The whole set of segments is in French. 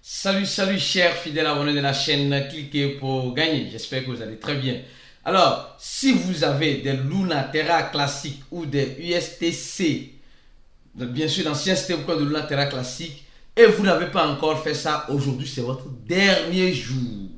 Salut chers fidèles abonnés de la chaîne, cliquez pour gagner. J'espère que vous allez très bien. Alors, si vous avez des Luna Terra classiques ou des USTC, bien sûr l'ancien stablecoin de Luna Terra classique, et vous n'avez pas encore fait ça, aujourd'hui c'est votre dernier jour.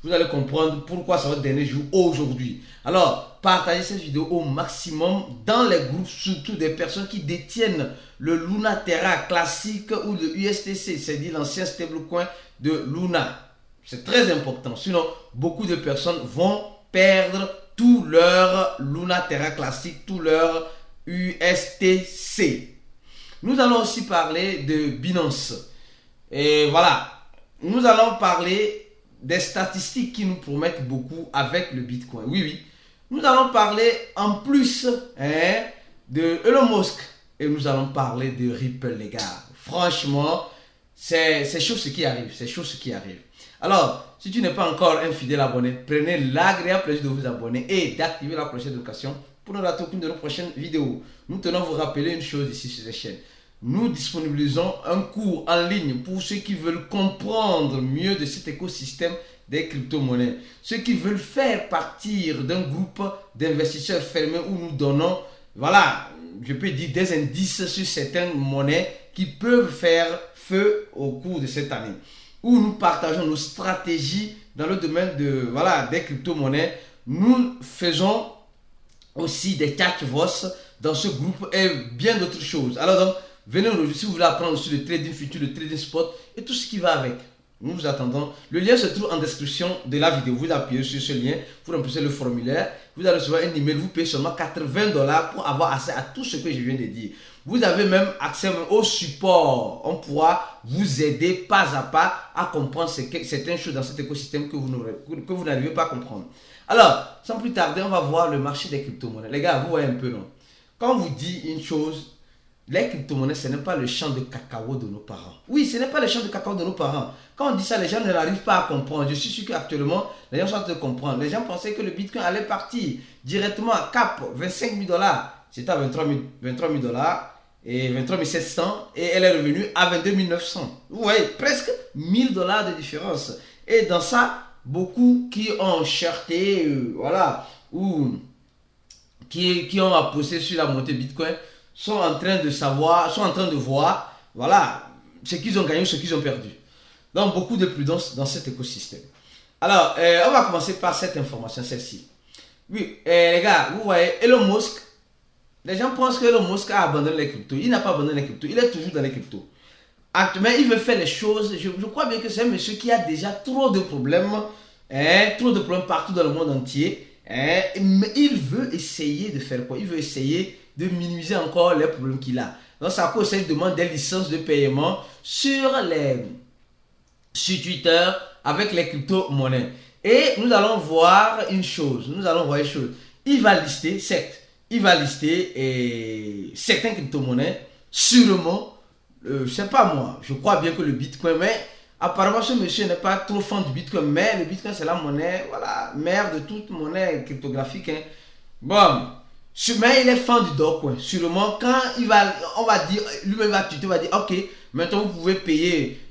Vous allez comprendre pourquoi c'est votre dernier jour aujourd'hui. Alors, partagez cette vidéo au maximum dans les groupes, surtout des personnes qui détiennent le Luna Terra classique ou le USTC, c'est-à-dire l'ancien stablecoin de Luna. C'est très important, sinon beaucoup de personnes vont perdre tout leur Luna Terra classique, tout leur USTC. Nous allons aussi parler de Binance. Et voilà, nous allons parler des statistiques qui nous promettent beaucoup avec le Bitcoin. Oui. Nous allons parler en plus de Elon Musk. Et nous allons parler de Ripple, les gars. Franchement, c'est chaud ce qui arrive. C'est chaud ce qui arrive. Alors, si tu n'es pas encore un fidèle abonné, prenez l'agréable plaisir de vous abonner et d'activer la cloche de notification pour ne rater aucune de nos prochaines vidéos. Nous tenons à vous rappeler une chose ici sur cette chaîne. Nous disponibilisons un cours en ligne pour ceux qui veulent comprendre mieux de cet écosystème des crypto-monnaies. Ceux qui veulent faire partir d'un groupe d'investisseurs fermés où nous donnons, voilà, je peux dire des indices sur certaines monnaies qui peuvent faire feu au cours de cette année. Où nous partageons nos stratégies dans le domaine de, voilà, des crypto-monnaies. Nous faisons aussi des catch-voss dans ce groupe et bien d'autres choses. Alors donc, venez aujourd'hui si vous voulez apprendre sur le trading futur, le trading spot et tout ce qui va avec. Nous vous attendons. Le lien se trouve en description de la vidéo. Vous appuyez sur ce lien, vous remplissez le formulaire, vous allez recevoir un email, vous payez seulement $80 pour avoir accès à tout ce que je viens de dire. Vous avez même accès au support. On pourra vous aider pas à pas à comprendre certaines choses dans cet écosystème que vous n'arrivez pas à comprendre. Alors, sans plus tarder, on va voir le marché des crypto-monnaies. Les gars, vous voyez un peu, non? Quand on vous dit une chose, les crypto-monnaies, ce n'est pas le champ de cacao de nos parents. Oui, ce n'est pas le champ de cacao de nos parents. Quand on dit ça, les gens n'arrivent pas à comprendre. Je suis sûr qu'actuellement, les gens sont en train de comprendre. Les gens pensaient que le Bitcoin allait partir directement à cap 25 000 $. C'était à 23 000 $ et 23 700 et elle est revenue à 22 900. Vous voyez, presque 1000 $ de différence. Et dans ça, beaucoup qui ont cherché, voilà, ou qui ont apposé sur la montée Bitcoin, sont en train de voir, voilà, ce qu'ils ont gagné, ce qu'ils ont perdu. Donc, beaucoup de prudence dans cet écosystème. Alors, on va commencer par cette information, celle-ci. Oui, les gars, vous voyez, Elon Musk, les gens pensent que Elon Musk a abandonné les cryptos. Il n'a pas abandonné les cryptos, il est toujours dans les cryptos. Actuellement, il veut faire les choses, je crois bien que c'est un monsieur qui a déjà trop de problèmes partout dans le monde entier. Mais il veut essayer de faire quoi? Il veut essayer de minimiser encore les problèmes qu'il a. Donc, ça cause il demande des licences de paiement sur Twitter avec les crypto-monnaies. Et nous allons voir une chose. Il va lister, certes, certaines crypto-monnaies, sûrement, je sais pas moi, je crois bien que le Bitcoin, mais apparemment ce monsieur n'est pas trop fan du Bitcoin, mais le Bitcoin c'est la monnaie, voilà, mère de toute monnaie cryptographique. Bon, mais il est fan du Dogecoin. Sûrement, quand on va dire, lui-même va dire, ok, maintenant vous pouvez payer,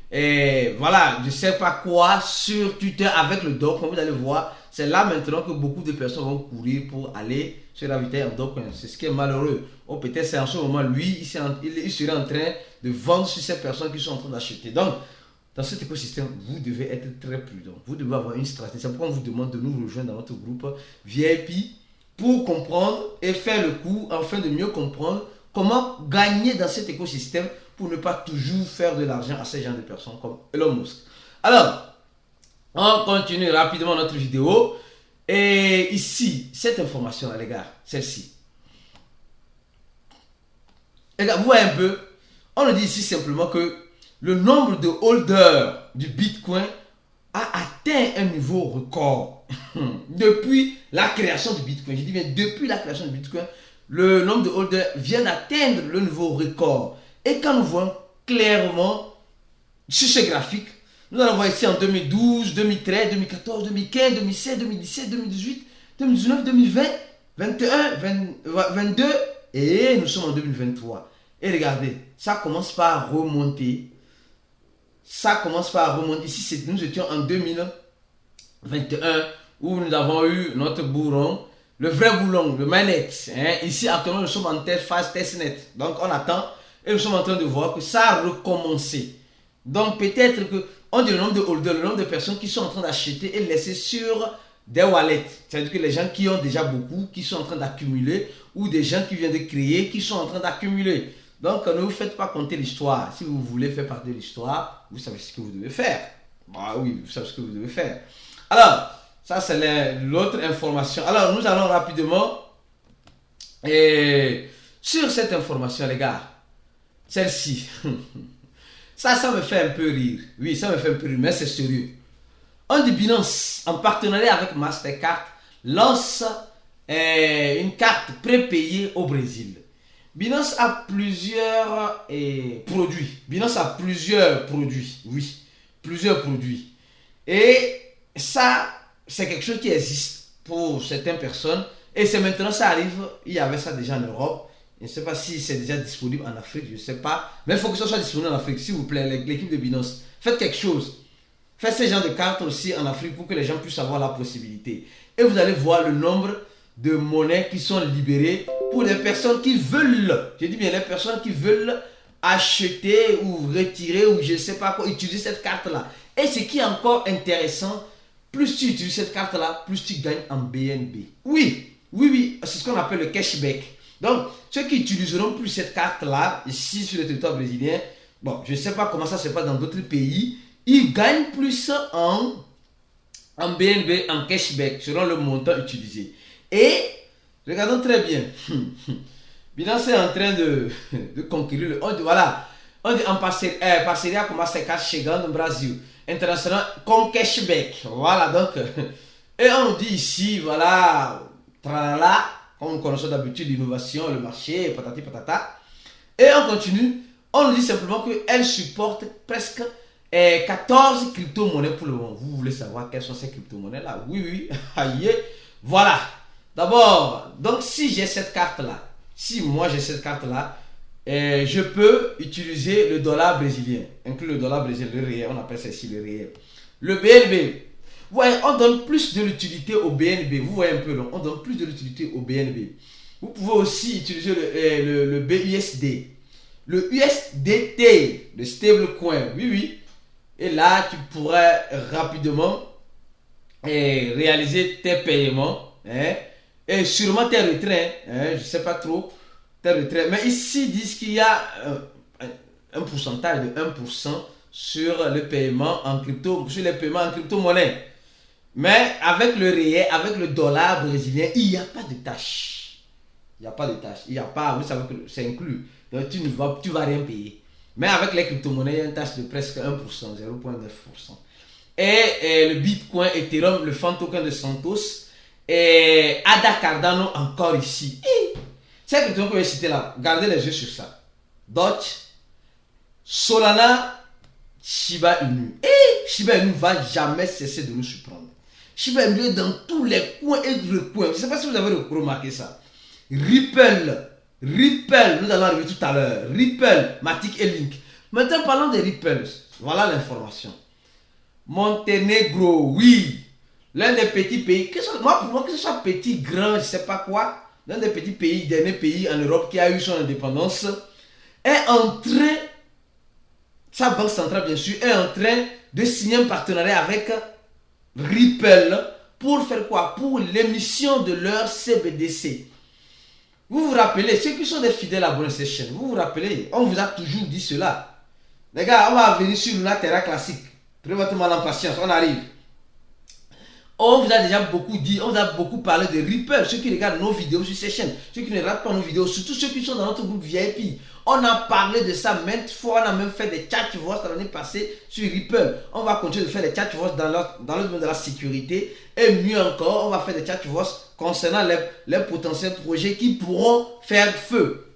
voilà, je sais pas quoi sur Twitter avec le Dogecoin. Vous allez voir, c'est là maintenant que beaucoup de personnes vont courir pour aller se ravitailler en Dogecoin. C'est ce qui est malheureux. Ou peut-être c'est en ce moment, lui, il serait en train de vendre sur ces personnes qui sont en train d'acheter. Donc, dans cet écosystème, vous devez être très prudent. Vous devez avoir une stratégie. C'est pourquoi on vous demande de nous rejoindre dans notre groupe VIP pour comprendre et faire le coup afin de mieux comprendre comment gagner dans cet écosystème pour ne pas toujours faire de l'argent à ces gens de personnes comme Elon Musk. Alors, on continue rapidement notre vidéo. Et ici, cette information là, les gars, celle-ci. Les gars, vous voyez un peu, on nous dit ici simplement que le nombre de holders du Bitcoin a atteint un niveau record depuis la création du Bitcoin. Je dis bien depuis la création du Bitcoin, le nombre de holders vient d'atteindre le niveau record. Et quand nous voyons clairement sur ce graphique, nous allons voir ici en 2012, 2013, 2014, 2015, 2016, 2017, 2018, 2019, 2020, 21, 22 et nous sommes en 2023. Et regardez, ça commence par remonter. ça commence par remonter. Ici, nous étions en 2021 où nous avons eu notre boulon, le vrai boulon, le mainnet. Hein. Ici, actuellement, nous sommes en phase testnet. Donc, on attend et nous sommes en train de voir que ça a recommencé. Donc, peut-être que on dit le nombre de holders, le nombre de personnes qui sont en train d'acheter et laisser sur des wallets. C'est-à-dire que les gens qui ont déjà beaucoup, qui sont en train d'accumuler, ou des gens qui viennent de créer, qui sont en train d'accumuler. Donc, ne vous faites pas compter l'histoire. Si vous voulez faire partie de l'histoire, vous savez ce que vous devez faire. Bah oui, vous savez ce que vous devez faire. Alors, ça c'est l'autre information. Alors, nous allons rapidement sur cette information, les gars. Celle-ci. Ça me fait un peu rire. Oui, ça me fait un peu rire, mais c'est sérieux. On dit Binance, en partenariat avec Mastercard, lance une carte prépayée au Brésil. Binance a plusieurs produits. Binance a plusieurs produits. Oui, plusieurs produits. Et ça, c'est quelque chose qui existe pour certaines personnes. Et c'est maintenant, ça arrive. Il y avait ça déjà en Europe. Je ne sais pas si c'est déjà disponible en Afrique, je ne sais pas. Mais il faut que ça soit disponible en Afrique, s'il vous plaît, l'équipe de Binance. Faites quelque chose. Faites ce genre de cartes aussi en Afrique pour que les gens puissent avoir la possibilité. Et vous allez voir le nombre de monnaies qui sont libérées pour les personnes qui veulent, je dis bien les personnes qui veulent acheter ou retirer ou je ne sais pas quoi, utiliser cette carte-là. Et ce qui est encore intéressant, plus tu utilises cette carte-là, plus tu gagnes en BNB. Oui, c'est ce qu'on appelle le cashback. Donc, ceux qui utiliseront plus cette carte-là, ici sur le territoire brésilien, bon, je ne sais pas comment ça se passe dans d'autres pays, ils gagnent plus en BNB, en cashback, selon le montant utilisé. Et, regardons très bien, Binance est en train de conquérir le... Voilà, on dit en parceria com Mastercard chegando no Brasil, international com cashback. Voilà, donc, et on dit ici, voilà, tralala, comme nous connaissons d'habitude l'innovation, le marché, patati patata. Et on continue, on nous dit simplement qu'elle supporte presque 14 crypto-monnaies pour le moment. Vous voulez savoir quelles sont ces crypto-monnaies-là? Oui, aïe, voilà. D'abord, donc si j'ai cette carte-là, si moi j'ai cette carte-là, je peux utiliser le dollar brésilien, inclus le dollar brésilien, le réel, on appelle ça ici le réel. Le BNB, vous voyez, on donne plus de l'utilité au BNB, vous voyez un peu, on donne plus de l'utilité au BNB. Vous pouvez aussi utiliser le BUSD, le USDT, le stablecoin, oui. Et là, tu pourrais rapidement réaliser tes paiements, et sûrement tes retraits, je ne sais pas trop, tes retraits. Mais ici, ils disent qu'il y a un pourcentage de 1% sur le paiement en crypto, sur les paiements en crypto-monnaie. Mais avec le réel, avec le dollar brésilien, il n'y a pas de tâche. Il n'y a pas de tâche. Il n'y a pas, vous savez que c'est inclus. Donc tu vas rien payer. Mais avec les crypto-monnaies, il y a une tâche de presque 1%, 0,9%. Et le Bitcoin, Ethereum, le fan token de Santos, et Ada Cardano encore ici. C'est que je vais citer là. Gardez les yeux sur ça. Doge, Solana, Shiba Inu. Et Shiba Inu ne va jamais cesser de nous surprendre. Shiba Inu est dans tous les coins et recoins. Je ne sais pas si vous avez remarqué ça. Ripple, nous allons arriver tout à l'heure. Ripple, Matic et Link. Maintenant, parlons des Ripple. Voilà l'information. Monténégro, oui. L'un des petits pays, pour moi, que ce soit petit, grand, je ne sais pas quoi, l'un des petits pays, dernier pays en Europe qui a eu son indépendance, est en train, sa banque centrale bien sûr, est en train de signer un partenariat avec Ripple pour faire quoi? Pour l'émission de leur CBDC. Vous vous rappelez, ceux qui sont des fidèles abonnés à cette chaîne, vous vous rappelez, on vous a toujours dit cela. Les gars, on va venir sur Luna Terra classique. Prenez votre mal en patience, on arrive. On vous a déjà beaucoup dit, on vous a beaucoup parlé de Ripple, ceux qui regardent nos vidéos sur ces chaînes, ceux qui ne regardent pas nos vidéos, surtout ceux qui sont dans notre groupe VIP. On a parlé de ça maintes fois, on a même fait des chat voice l'année passée sur Ripple. On va continuer de faire des chat voice dans le domaine de la sécurité. Et mieux encore, on va faire des chat voice concernant les potentiels projets qui pourront faire feu.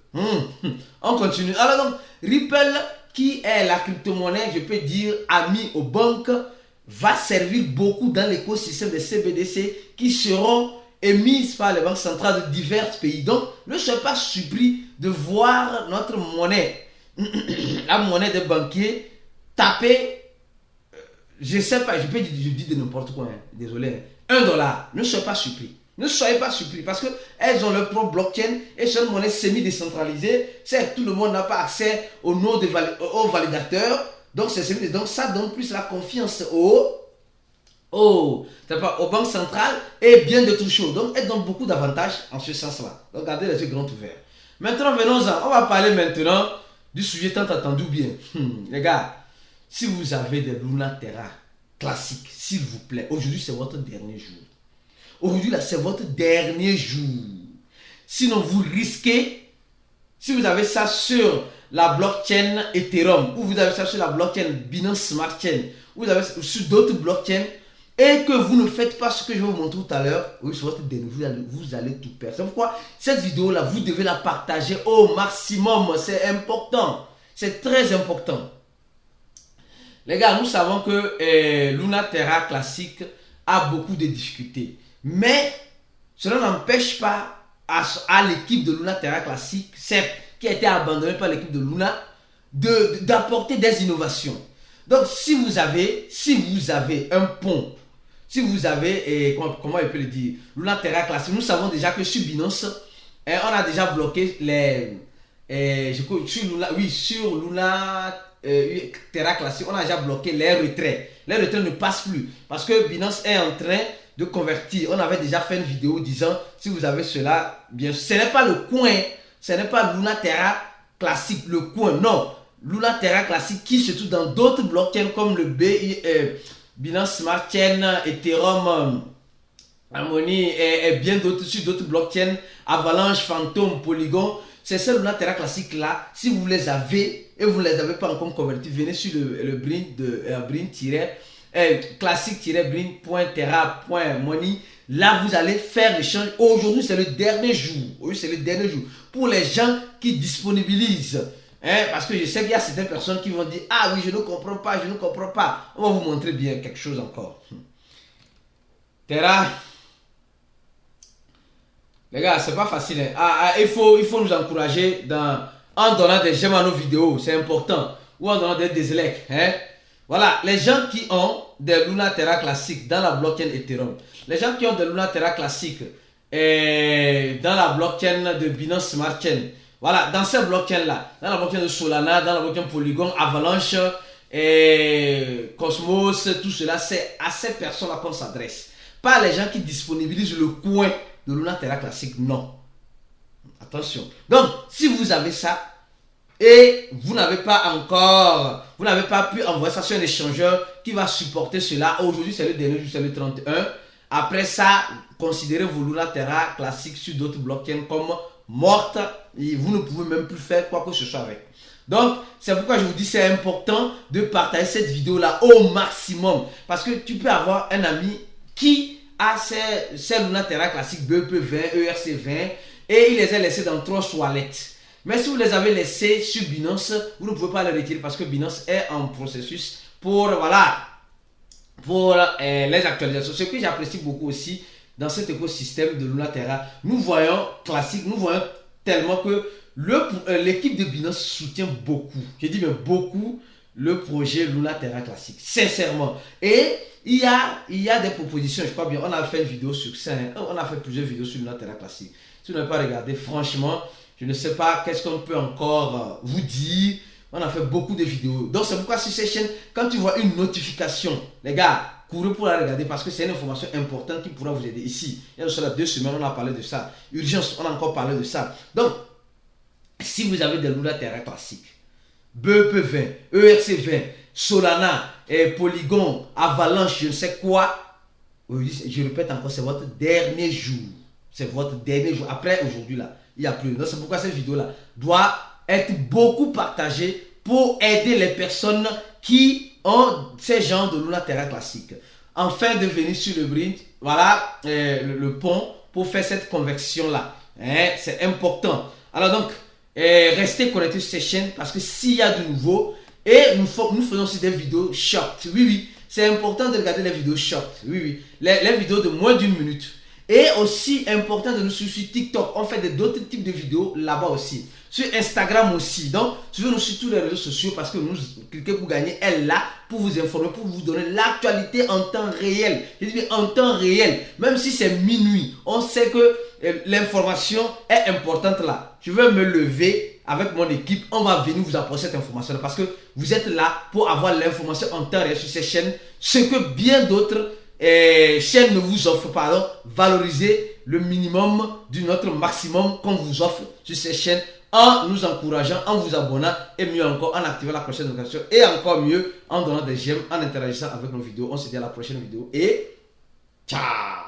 On continue. Alors donc, Ripple, qui est la crypto-monnaie, je peux dire, amie aux banques, va servir beaucoup dans l'écosystème des CBDC qui seront émises par les banques centrales de divers pays. Donc, ne soyez pas surpris de voir notre monnaie, la monnaie des banquiers, taper je sais pas, je dis de n'importe quoi, hein, désolé, $1, ne soyez pas surpris. Ne soyez pas surpris parce qu'elles ont leur propre blockchain et c'est une monnaie semi-décentralisée. C'est tout le monde n'a pas accès aux noms aux validateurs. Donc, donc ça donne plus la confiance aux banques centrales et bien d'autres choses. Donc, elles donnent beaucoup d'avantages en ce sens-là. Donc, gardez les yeux grands ouverts. Maintenant, venons-en. On va parler maintenant du sujet tant attendu bien. Les gars, si vous avez des Luna Terra classiques, s'il vous plaît, aujourd'hui c'est votre dernier jour. Aujourd'hui, là, c'est votre dernier jour. Sinon, vous risquez, si vous avez ça sur la blockchain Ethereum, ou vous avez ça sur la blockchain Binance Smart Chain, ou vous avez sur d'autres blockchains, et que vous ne faites pas ce que je vais vous montrer tout à l'heure, oui, sur votre dernier jour, vous allez tout perdre. C'est pourquoi cette vidéo-là, vous devez la partager au maximum. C'est important. C'est très important. Les gars, nous savons que Luna Terra classique a beaucoup de difficultés. Mais cela n'empêche pas à l'équipe de Luna Terra classique, certes, qui a été abandonnée par l'équipe de Luna, d'apporter des innovations. Donc, si vous avez un pont, si vous avez, comment je peux le dire, Luna Terra classique, nous savons déjà que sur Binance, on a déjà bloqué sur Luna Terra classique, on a déjà bloqué les retraits. Les retraits ne passent plus parce que Binance est en train de convertir. On avait déjà fait une vidéo disant si vous avez cela, bien sûr, ce n'est pas le coin, ce n'est pas Luna Terra classique, le coin, non. Luna Terra classique qui se trouve dans d'autres blockchains comme le Binance Smart Chain, Ethereum, Harmony et bien d'autres sur d'autres blockchains, Avalanche, Phantom, Polygon. C'est ce Luna Terra classique là, si vous les avez et vous ne les avez pas encore convertis, venez sur le Brin de classique-brin.terra.money. Là, vous allez faire l'échange. Aujourd'hui, c'est le dernier jour. Oui, c'est le dernier jour. Pour les gens qui disponibilisent. Parce que je sais qu'il y a certaines personnes qui vont dire ah oui, je ne comprends pas, je ne comprends pas. On va vous montrer bien quelque chose encore. Terra. Les gars, c'est pas facile. Hein. Il faut nous encourager en donnant des j'aime à nos vidéos. C'est important. Ou en donnant des likes. Voilà, les gens qui ont des Luna Terra classiques dans la blockchain Ethereum, les gens qui ont des Luna Terra classiques dans la blockchain de Binance Smart Chain, voilà, dans ces blockchains-là, dans la blockchain de Solana, dans la blockchain Polygon, Avalanche, Cosmos, tout cela, c'est à ces personnes-là qu'on s'adresse. Pas les gens qui disponibilisent le coin de Luna Terra classique, non. Attention. Donc, si vous avez ça, et vous n'avez pas pu envoyer ça sur un échangeur qui va supporter cela. Aujourd'hui, c'est le dernier jour, c'est le 31. Après ça, considérez vos Luna Terra classiques sur d'autres blockchains comme mortes. Et vous ne pouvez même plus faire quoi que ce soit avec. Donc, c'est pourquoi je vous dis c'est important de partager cette vidéo-là au maximum. Parce que tu peux avoir un ami qui a ces Luna Terra classiques BEP20, ERC20 et il les a laissés dans 3 wallets. Mais si vous les avez laissés sur Binance, vous ne pouvez pas les retirer parce que Binance est en processus pour les actualisations. Ce que j'apprécie beaucoup aussi dans cet écosystème de Luna Terra, nous voyons tellement que l'équipe de Binance soutient beaucoup, je dis bien beaucoup, le projet Luna Terra classique, sincèrement. Et il y a des propositions, je crois bien, on a fait une vidéo sur ça, on a fait plusieurs vidéos sur Luna Terra classique. Si vous n'avez pas regardé, franchement, je ne sais pas qu'est-ce qu'on peut encore vous dire. On a fait beaucoup de vidéos. Donc c'est pourquoi sur cette chaîne, quand tu vois une notification, les gars, courez pour la regarder parce que c'est une information importante qui pourra vous aider ici. Il y a déjà 2 semaines, on a parlé de ça. Urgence, on a encore parlé de ça. Donc, si vous avez des Luna Terra classiques, BEP20, ERC20, Solana, Polygon, Avalanche, je ne sais quoi, je répète encore, c'est votre dernier jour. C'est votre dernier jour. Après aujourd'hui là, il n'y a plus. Donc c'est pourquoi cette vidéo là doit être beaucoup partagée pour aider les personnes qui ont ces genres de Luna Terra classique. Enfin de venir sur le bridge, voilà le pont pour faire cette conversion là. C'est important. Alors donc, restez connectés sur cette chaîne parce que s'il y a de nouveau, et nous faisons aussi des vidéos short. Oui, c'est important de regarder les vidéos short. Oui, les vidéos de moins d'1 minute. Et aussi important de nous suivre sur TikTok. On fait d'autres types de vidéos là-bas aussi. Sur Instagram aussi. Donc, suivez-nous sur tous les réseaux sociaux parce que nous cliquez pour gagner est là pour vous informer, pour vous donner l'actualité en temps réel. Je dis bien en temps réel. Même si c'est minuit, on sait que l'information est importante là. Je vais me lever avec mon équipe. On va venir vous apporter cette information là parce que vous êtes là pour avoir l'information en temps réel sur ces chaînes. Ce que bien d'autres chaînes ne vous offrent pas. Donc, valorisez le minimum du notre maximum qu'on vous offre sur ces chaînes en nous encourageant, en vous abonnant et mieux encore en activant la prochaine notification et encore mieux en donnant des j'aime, en interagissant avec nos vidéos. On se dit à la prochaine vidéo et ciao.